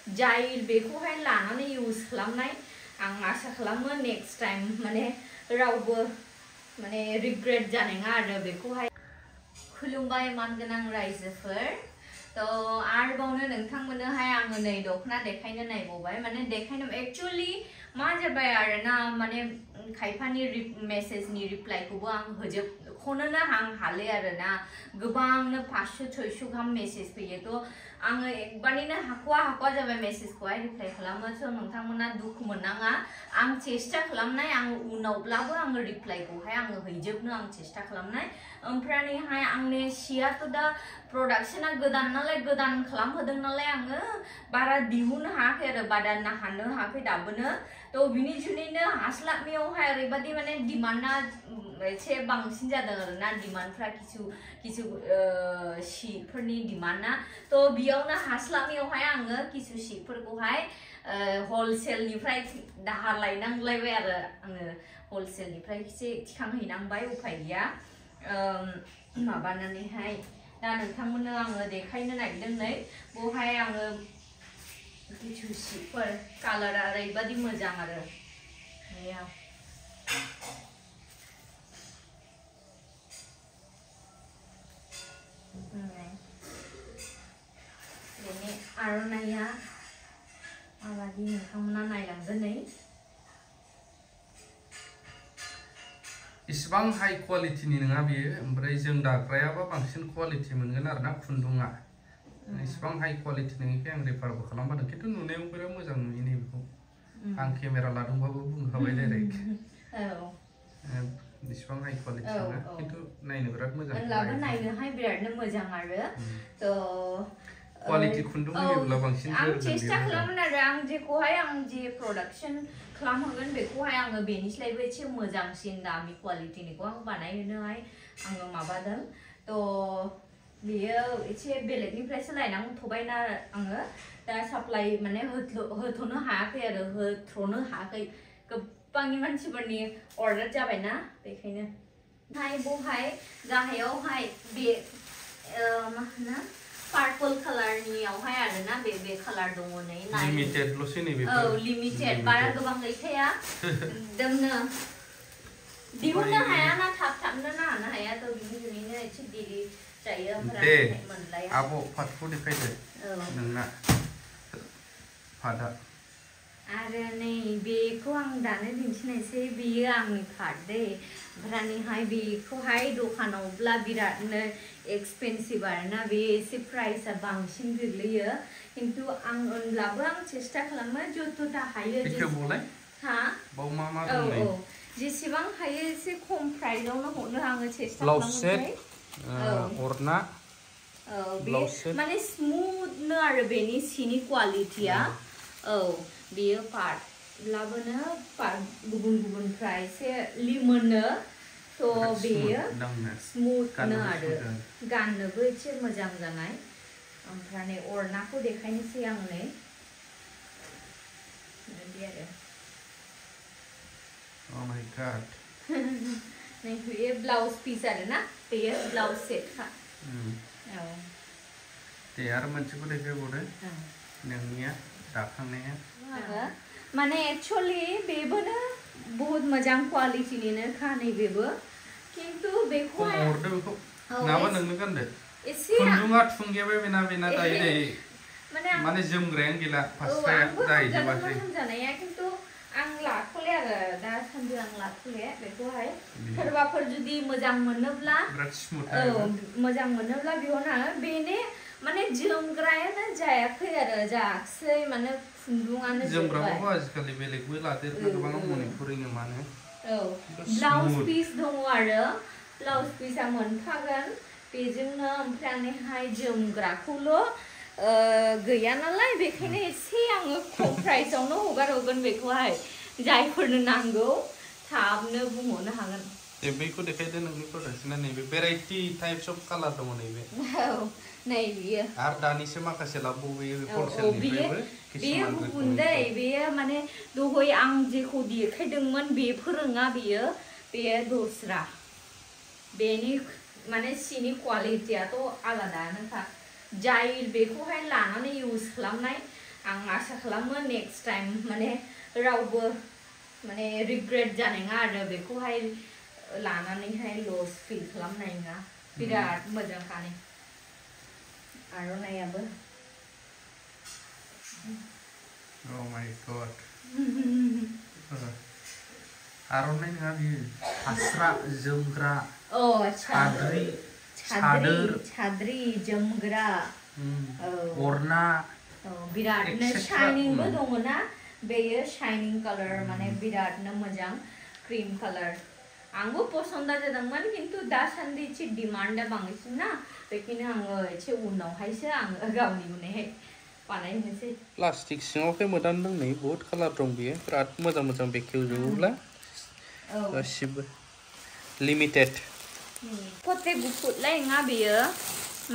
जाय बेखौहाय लानानै इउज खालामनाय आं आसा खालामो नेक्स्ट टाइम माने रावबो माने रिग्रेट जानाय नङा आरो बेखौहाय खुलुमबाय मानगोनां रायजोफोर तो आरोबावनो नोंथांमोननोहाय आङो नै दखना देखायनो नायबावबाय माने देखायनो एक्चुअली मा जाबाय आरोना माने खायफानि मेसेजनि रिप्लाइखौबो आं होजोबख'नोनो आं हाले आरोना गोबांनो 500-600 गाहाम मेसेज फैयो तो आङो एकबारैनो हाखवा जाबाय मेसेजखौहाय रिप्लाइ खालामो स' नोंथांमोना दुखु मोननाङा आं चेष्टा खालामनाय आं उनावब्लाबो आङो रिप्लाइखौहाय आङो हैजोबनो आं चेष्टा खालामनाय ओमफ्रायहाय आंनि सियाथ' दा प्रडाक्शना गोदान नालाय गोदान खालामहोदों नालाय आङो बारा दिहुननो हायाखै आरो बारा हानो हायाखै दाबोनो तो बिनि जुनैनो हास्लाबनायावहाय ओरैबादि माने डिमान्डआ एसे बांसिन जादों आरोना डिमान्डफ्रा किछु सिफोरनि डिमान्डआ तो बियावनो हास्लाबनायावहाय आङो किछु सिफोरखौहाय हलसेलनिफ्राय दाहार लायनांलायबाय आरो आङो हलसेलनिफ्राय एसे थिखांहैनांबाय उफाय गैया माबानानैहाय दा नोंथांमोननो आङो देखायनो नागिरदों नै बेवहाय आङो किछु सिफोर कालारा ओरैबादि मोजां आरो बेनि आर'नाइया माबादि नोंथांमोना नायलांदो नै इसिबां हाई क्वालिटीनि नङा बेयो ओमफ्राय जों दाग्रायाबा बांसिन क्वालिटी मोनगोन आरोना खुन्दुङा इसिबां हाई क्वालिटी नङैखाय आं रेफारबो खालामबादों खिन्थु नुनायाव बिराद मोजां नुयो नै बेखौ आं केमेरा लादोंबाबो बुंखाबाय डाइरेक्ट इसिबां हाई क्वालिटी नङा खिन्थु नायनो बिराद मोजां होनब्लाबो नायनोहाय बिरादनो मोजां आरो तो क्वालिटी खुन्दुं होयोब्ला बांसिन आं चेष्टा खालामोन आरो आं जेखौहाय आं जे प्रडाक्शन खालामहोगोन बेखौहाय आङो बेनिस्लायबो एसे मोजांसिन दामि क्वालिटीनिखौ आं बानायहोनोहाय आङो माबादों तो बेयो एसे बेलेगनिफ्रायसो लायनांथ'बायना आङो दा साप्लाइ माने होथ'नो हायाखै आरो होथ्र'नो हायाखै गोबांनि मानसिफोरनि अर्डार जाबायना बेखायनो बेवहाय गाहायावहाय बे मा होनो पार्पल कालारनियावहाय आरोना बे कालार दङ नै लिमिटेडल'सै नै बेफोर लिमिटेड बारा गोबां गैखाया एकदमनो दिहुननो हाया ना थाबनो हानो हाया तो बिनि जुनैनो एसे देरि जायो ओमफ्राय मोनलाया आब' फाटखौ देखायदो नोंना फाटा आरो नै बेखौ आं दानो दिन्थिनायसै बेयो आंनि फाट दै ओमफ्रायहाय बेखौहाय दखानावब्ला बिरादनो एक्सपेन्सिभ आरोना बे एसे प्राइसआ बांसिन गोग्लैयो खिन्थु आं होनब्लाबो आं चेष्टा खालामो जत'था हायो हा जेसेबां हायो एसे खम प्राइसआवनो हरनो आङो चेष्टा खालामोसै अरना माने स्मुथनो आरो बेनि सिनि क्वालिटिया बेयो पार्टब्लाबोनो गुबुनफ्रा एसे लिमोनो तो बेयो स्मुथनो आरो गाननोबो एसे मोजां जानाय ओमफ्राय अरनाखौ देखायनोसै आं नै बिदि आरो Oh my god नै बेयो ब्लाउज पिस आरोना बेयो ब्लाउज सेटखा दे आरो मोनसेखौ देखायबावदो नोंनिया दाखांनाया माने एक्चुअली बेबोनो बहुत मोजां क्वालिटीनिनो खा नैबेबो खिन्थु बेखौहाय हरदो बेखौ नाबा नोंनो गानदो खुन्दुङा थुंगेबाय बेना दायो माने जोमग्रायानो गैला फास्राया जाहैजोबासै जानाया खिन्थु आं लाथ'ले आरो दासान्दि आं लाथ'ले बेखौहाय सोरबाफोर जुदि मोजां मोनोब्ला मोजां मोनोब्ला बिहरना बेनो माने जोमग्रायानो जायाखै आरो जायाखै माने खुन्दुङानो जोमग्राखौ आजिखालि बेलेगबो लादेरनो गोबां मनिपुरिनो मानो ब्लाउज पिस दङ आरो ब्लाउज पिसआ मोनफागोन बेजोंनो ओमफ्रायहाय जोमग्राखौल' गैया नालाय बेखायनो एसे आङो खम प्राइसआवनो हगारहरगोन बेखौहाय जायफोरनो नांगौ थाबनो बुंहरनो हागोन बैखौ देखायदो नोंनि प्रडाक्शना नैबे भेराइटि टाइप्स अफ कालार दङ नैबे नै बियो आरो दानिसो माखासे लाबोबावयो हलसेलनिफ्रायबो बेयो गुबुन दै बेयो माने दहाय आं जेखौ देखायदोंमोन बेफोर नङा बेयो दस्रा बेनि माने सिनि क्वालिटियाथ' आलादानोखा जाय बेखौहाय लानानै इउज खालामनाय आं आसा खालामो नेक्स्ट टाइम माने रावबो माने रिग्रेट जानाय नङा आरो बेखौहाय लानानैहाय लस फिल खालामनाय नङा बिराद मोजांखानि आर'नाइयाबो Oh my god. आर'नाइ नङा बियो फास्रा जोमग्रा छाद्रि जोमग्रा ओरना बिरादनो शाइनिंबो दङना बेयो शाइनिं कालार माने बिरादनो मोजां क्रीम कालार आंबो पसन्द जादोंमोन खिन्थु दासान्दि एसे डिमान्डआ बांसिन ना बेखायनो आङो एसे उनावहायसो आङो गावनि उनावहाय बानायनोसै प्लास्टिक सिङावहाय मोदान दोंनै बहुत कालार दं बियो बिराद मोजां मोजां बेखेवजोबोब्ला गासिबो लिमिटेड फटे गुफुरलाय नङा बेयो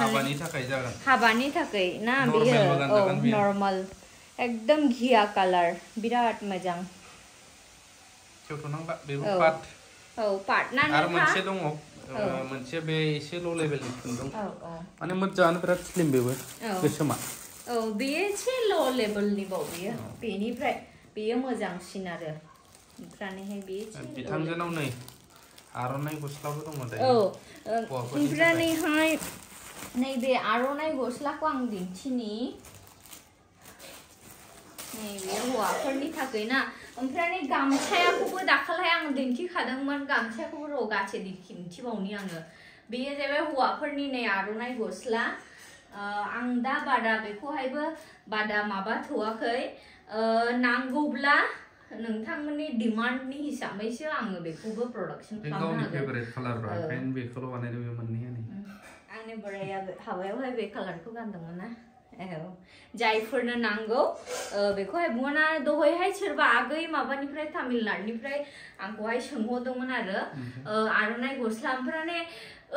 हाबानि थाखाय जागोन हाबानि थाखाय ना बेयो नर्माल एकदम घिया कालार बिराद मोजां खेवथ'नांला बेबो पाट पाट ना आरो मोनसे दङ मोनसे बे एसे ल' लेभेलनि खुन्दुं माने मोजाङानो बिराद स्लिम बेबो गोसोमा बेयो एसे ल' लेभेलनि बाव बेयो बेनिफ्राय बेयो मोजांसिन आरो ओमफ्रायहाय बे बिथांजोनाव नै आर'नाइ गस्लाबो दङ दायो ओमफ्रायहाय नैबे आर'नाइ गस्लाखौ आं दिन्थिनि नैबे हौवाफोरनि थाखाय ना ओमफ्राय गामसायाखौबो दाखालहाय आं दिन्थिखादोंमोन गामसायाखौबो रगासे दिन्थिबावनि आङो बेयो जाबाय हौवाफोरनि नै आर'नाइ गस्ला आं दा बादा बेखौहायबो बादा माबाथ'वाखै नांगौब्ला नोंथांमोननि डिमान्डनि हिसाबैसो आङो बेखौबो प्रडाक्शन खालामनो हागोन फेभरेट कालार ओंखायनो बेखौल' बानायदों बे मोननैयानो आंनि बोराया हाबायावहाय बे कालारखौ गानदोंमोन ना जायफोरनो नांगौ बेखौहाय बुङोना दहायहाय सोरबा आगै माबानिफ्राय तामिलनाडुनिफ्राय आंखौहाय सोंहरदोंमोन आरो आर'नाइ गस्ला ओमफ्राय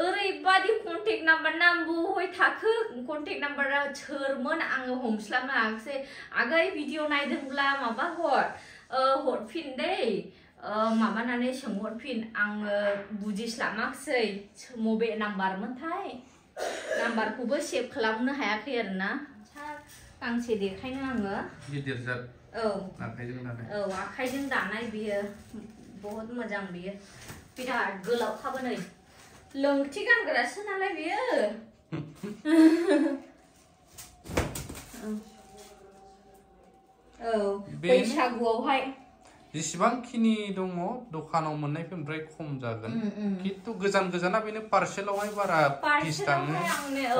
ओरैबादि कन्टेक्ट नाम्बार नांगौहाय थाखो कन्टेक्ट नाम्बारा सोरमोन आङो हमस्लाबनो हायाखिसै आगै भिडिअ नायदोंब्ला माबा हरफिन दै माबानानै सोंहरफिन आङो बुजिस्लाबाखिसै मबे नाम्बारमोनथाय नाम्बारखौबो सेभ खालामनो हायाखै आरोना गांसे देखायनो आङो गिदिर जात आखाइजों दानाय बियो बहुत मोजां बियो बिराद गोलावखाबो नै लोंथि गानग्रासो नालाय बियो बैसागुआवहाय जेसेबांखिनि दङ दखानाव मोननायफोरनिफ्राय खम जागोन खिन्थु गोजान गोजाना बेनो पार्सेलावहाय बारा फिस थाङो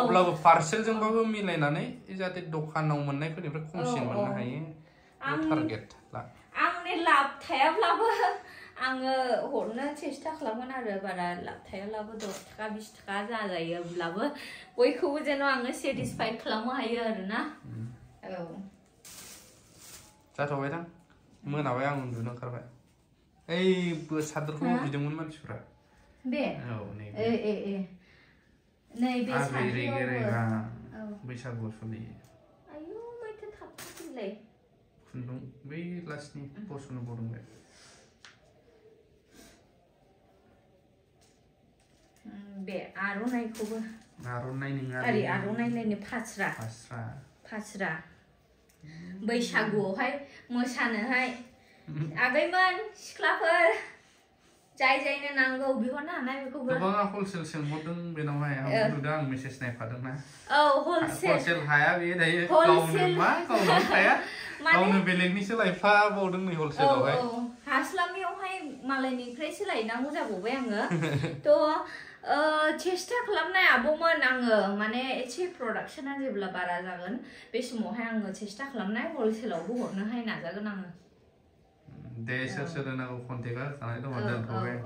अब्लाबो पार्सेलजोंबाबो मिलायनानै जाहाथे दखानाव मोननायफोरनिफ्राय खमसिन मोननो हायो टारगेट आंनि लाब थायाब्लाबो आङो हरनो सेस्था खालामगोन आरो बारा लाब थायाब्लाबो 10 थाखा 20 थाखा जाजायोब्लाबो बयखौबो जेन' आङो सेटिसफाइड खालामनो हायो आरोना जाथ'बाय दां मोनाबाय आं उन्दुनो ओंखारबाय ओइ सादोरखौ बिदोंमोन मानसिफ्रा बे नैबे सादोरआ बैसागुआव सोलियो आयौ माथो थाबथाखैलाय खुन्दुं बै लास्टनि बसनो बदोंबाय बे आर'नाइखौबो आर'नाइ नङा आर'नाइलायनो फास्रा बैसागुआवहाय मोसानोहाय आगैमोन सिख्लाफोर जायनो नांगौ बिहरनो हानाय बेखौबो गोबाङा हलसेल सोंहरदों बेनावहाय आं नुदों आं मेसेज नायफादोंना हलसेल हाया बे दायो गावनो हाया गावनो बेलेगनिसो लायफाबावदों नै हलसेलावहाय हास्लामियावहाय मालायनिफ्रायसो लायनांगौ जाबावबाय आङो थ' चेष्टा खालामनाय आबौमोन आङो माने एसे प्रडाक्शना जेब्ला बारा जागोन बे समावहाय आङो चेष्टा खालामनाय हलसेलावबो हरनोहाय नाजागोन आङो दे सोर नांगौ कन्टेक्टआ होखानाय दङ दोनथ'बाय